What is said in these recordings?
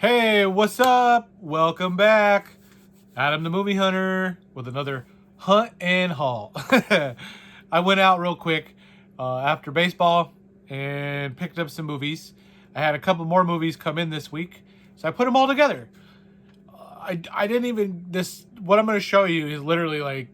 Hey, what's up? Welcome back. Adam the Movie Hunter with another Hunt and Haul. I went out real quick after baseball and picked up some movies. I had a couple more movies come in this week, so I put them all together. I didn't even, what I'm going to show you is literally like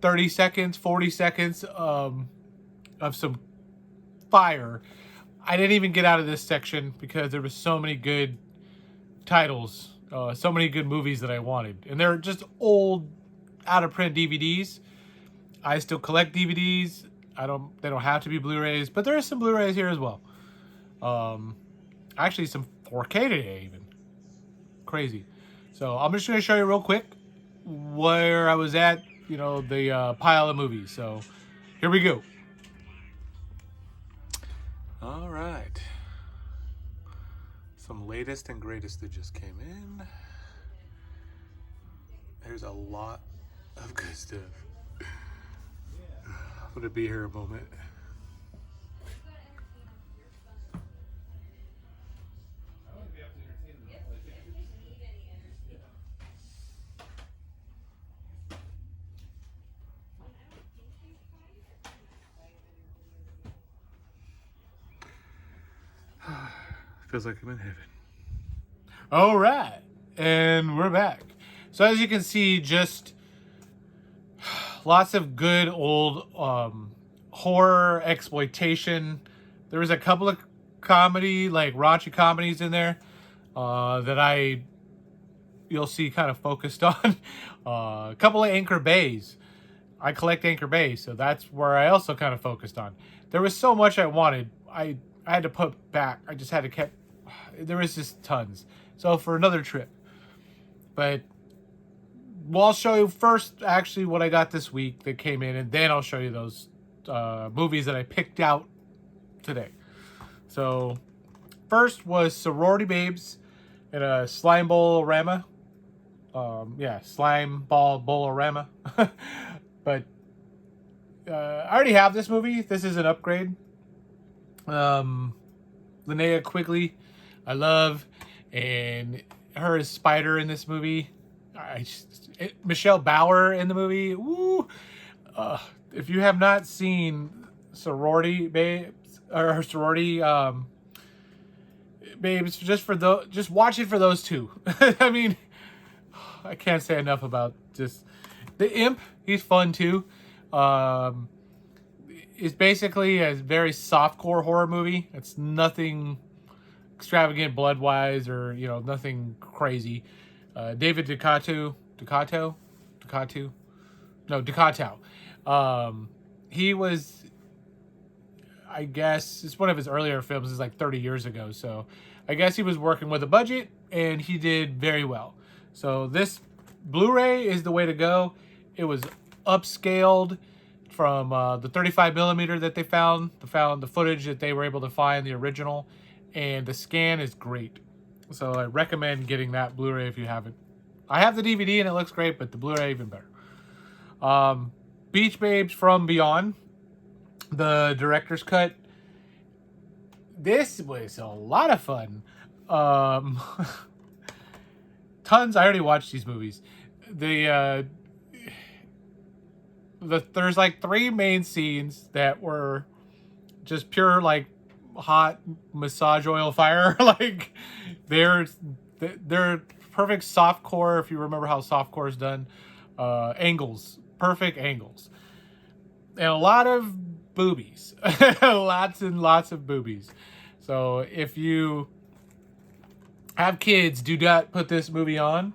30 seconds, 40 seconds of some fire. I didn't even get out of this section because there was so many good titles, so many good movies that I wanted, and they're just old, out of print DVDs. I still collect DVDs. They don't have to be Blu-rays, but there is some Blu-rays here as well. Actually, some 4K today even. Crazy. So I'm just gonna show you real quick where I was at. The pile of movies. So here we go. All right. Some latest and greatest that just came in. There's a lot of good stuff. I'm gonna be here a moment. Feels like I'm in heaven. All right, and we're back. So as you can see, just lots of good old horror exploitation. There was a couple of comedy, like raunchy comedies in there that you'll see kind of focused on. A couple of Anchor Bays. I collect Anchor Bays, so that's where I also kind of focused on. There was so much I wanted. I had to put back. I just had to keep. There was just tons. So for another trip. But I'll show you first actually what I got this week that came in, and then I'll show you those movies that I picked out today. So first was Sorority Babes in a slime bowl-orama. Slime ball bowl-orama. But I already have this movie. This is an upgrade. Linnea Quigley, I love, and her as Spider in this movie. Michelle Bauer in the movie. Woo! If you have not seen Sorority Babes or Sorority Babes, just watch it for those two. I mean, I can't say enough about just the Imp. He's fun too. It's basically a very softcore horror movie. It's nothing extravagant blood-wise or, nothing crazy. David Ducatow. He was, I guess, it's one of his earlier films. It's like 30 years ago. So I guess he was working with a budget and he did very well. So this Blu-ray is the way to go. It was upscaled from the 35 millimeter that they found the footage that they were able to find, the original, and the scan is great. So I recommend getting that Blu-ray if you haven't. I have the DVD and it looks great, but the Blu-ray even better. Beach Babes from Beyond, the director's cut. This was a lot of fun. Tons. I already watched these movies. There's like 3 main scenes that were just pure like hot massage oil fire. Like they're perfect softcore, if you remember how softcore is done. Angles, perfect angles, and a lot of boobies. Lots and lots of boobies. So if you have kids, do not put this movie on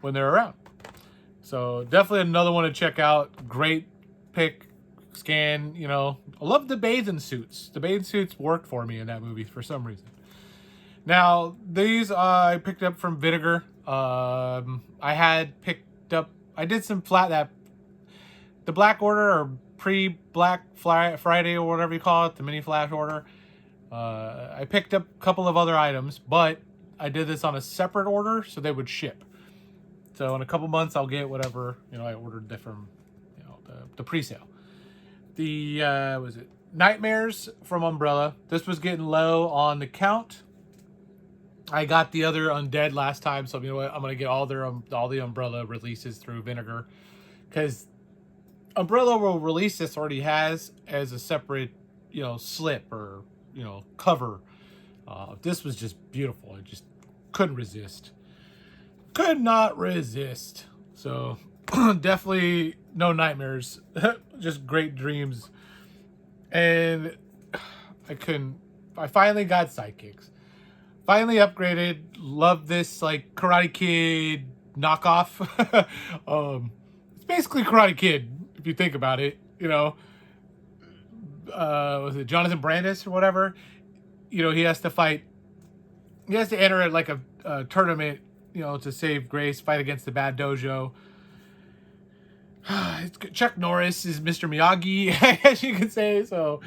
when they're around. So definitely another one to check out. Great pick, scan. I love the bathing suits. The bathing suits worked for me in that movie for some reason. Now these I picked up from Vinegar. I did some the Black Order or pre-Black Friday or whatever you call it, the mini flash order. I picked up a couple of other items, but I did this on a separate order so they would ship. So in a couple months, I'll get whatever, I ordered from, the pre-sale. Was it Nightmares from Umbrella. This was getting low on the count. I got the other Undead last time, so you know what? I'm gonna get all the Umbrella releases through Vinegar, because Umbrella will release this already has as a separate, slip or cover. This was just beautiful. I just couldn't resist. Could not resist. So definitely no nightmares, just great dreams. And I finally got Sidekicks. Finally upgraded. Love this like Karate Kid knockoff. It's basically Karate Kid if you think about it. Was it Jonathan Brandis or whatever? He has to fight. He has to enter at like a tournament, to save Grace, fight against the bad dojo. Chuck Norris is Mr. Miyagi, I guess you could say. So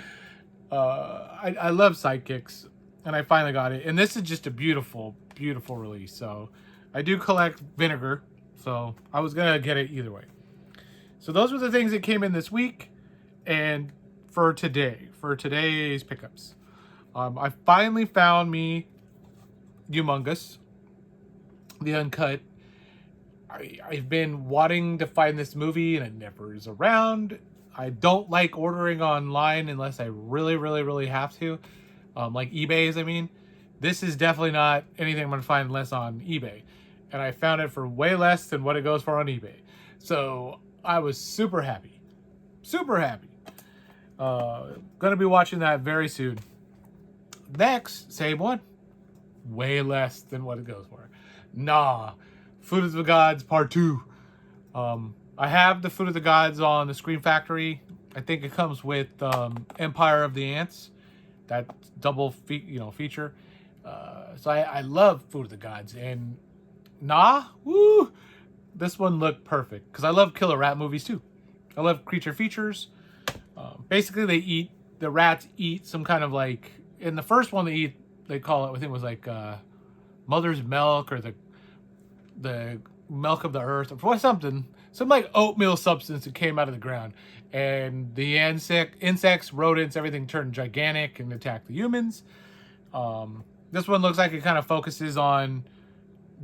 I love Sidekicks, and I finally got it. And this is just a beautiful, beautiful release. So I do collect Vinegar, so I was going to get it either way. So those were the things that came in this week. And for today's pickups, I finally found me Humongous, the Uncut. I've been wanting to find this movie and it never is around. I don't like ordering online unless I really, really, really have to. Like eBay's, I mean. This is definitely not anything I'm going to find less on eBay. And I found it for way less than what it goes for on eBay. So I was super happy. Super happy. Gonna be watching that very soon. Next, same one. Way less than what it goes for. Nah. Food of the Gods Part 2. I have the Food of the Gods on the Scream Factory. I think it comes with Empire of the Ants. That double feature. So I love Food of the Gods. And woo! This one looked perfect. Because I love killer rat movies too. I love creature features. Basically, the rats eat some kind of like, in the first one they call it, I think it was like mother's milk or the milk of the earth or something. Some like oatmeal substance that came out of the ground. And the insects, rodents, everything turned gigantic and attacked the humans. This one looks like it kind of focuses on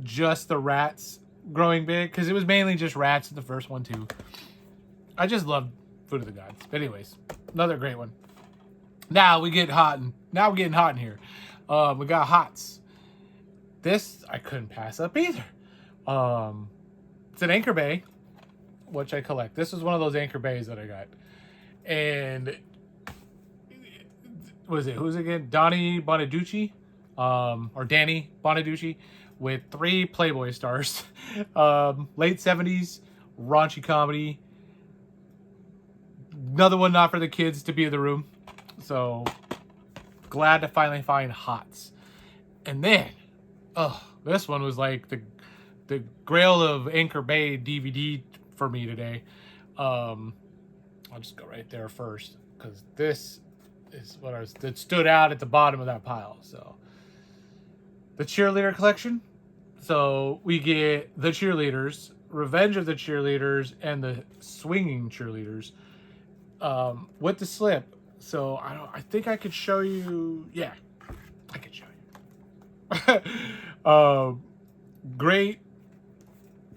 just the rats growing big. Because it was mainly just rats in the first one too. I just love Food of the Gods. But anyways, another great one. Now we're getting hot in here. We got Hots. This I couldn't pass up either. It's an Anchor Bay, which I collect. This is one of those Anchor Bays that I got. And who's it again? Donnie Bonaducci, or Danny Bonaducci, with 3 Playboy stars. Late 70s, raunchy comedy. Another one not for the kids to be in the room. So glad to finally find Hots. And then, this one was like the grail of Anchor Bay DVD for me today. I'll just go right there first because this is that stood out at the bottom of that pile. So the Cheerleader collection. So we get the Cheerleaders, Revenge of the Cheerleaders, and the Swinging Cheerleaders with the slip. So I think I could show you. Yeah, I could show you. Great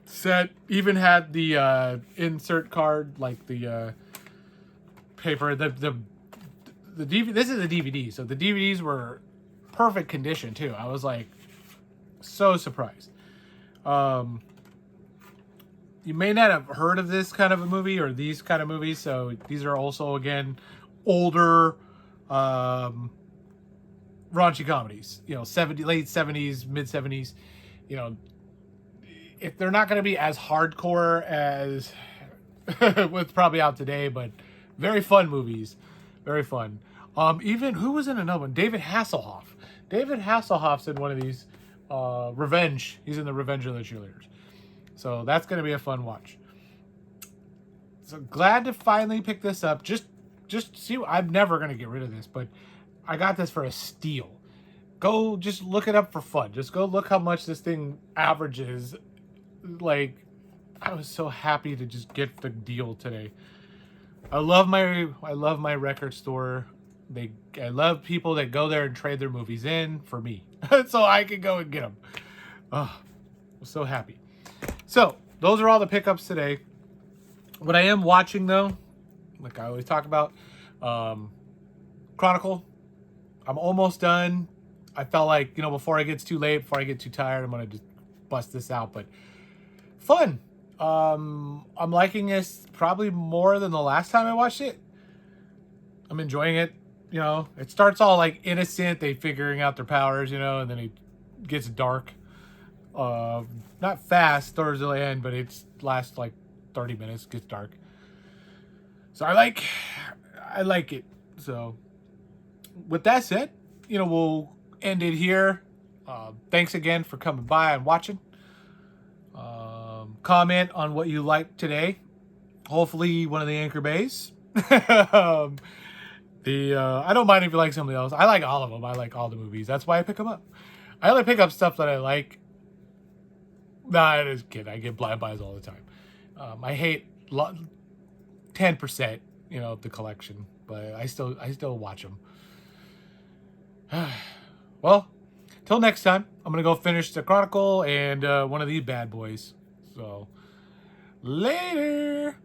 set. Even had the insert card, like the paper. The DVD. This is a DVD, so the DVDs were perfect condition too. I was like so surprised. You may not have heard of this kind of a movie or these kind of movies. So these are also again older raunchy comedies. Late 70s, mid 70s. If they're not going to be as hardcore as what's probably out today, but very fun movies. Very fun. Even who was in another one? David Hasselhoff. David Hasselhoff's in one of these. Revenge. He's in the Revenge of the Cheerleaders. So that's going to be a fun watch. So glad to finally pick this up. Just see. I'm never going to get rid of this, but I got this for a steal. Go just look it up for fun. Just go look how much this thing averages. Like, I was so happy to just get the deal today. I love my record store I love people that go there and trade their movies in for me, so I can go and get them. Oh, I'm so happy. So those are all the pickups today. What I am watching though, like I always talk about, Chronicle. I'm almost done. I felt like, before it gets too late, before I get too tired, I'm gonna just bust this out. But fun. I'm liking this probably more than the last time I watched it. I'm enjoying it. It starts all like innocent, they figuring out their powers, and then it gets dark. Not fast towards the end, but it lasts like 30 minutes, gets dark. So I like it. So with that said, we'll end it here. Thanks again for coming by and watching. Comment on what you liked today. Hopefully one of the Anchor Bays. I don't mind if you like something else. I like all of them. I like all the movies. That's why I pick them up. I only pick up stuff that I like. Nah, I just kidding. I get blind buys all the time. I hate 10%, of the collection, but I still watch them. Well, till next time, I'm gonna go finish the Chronicle and one of these bad boys. So later.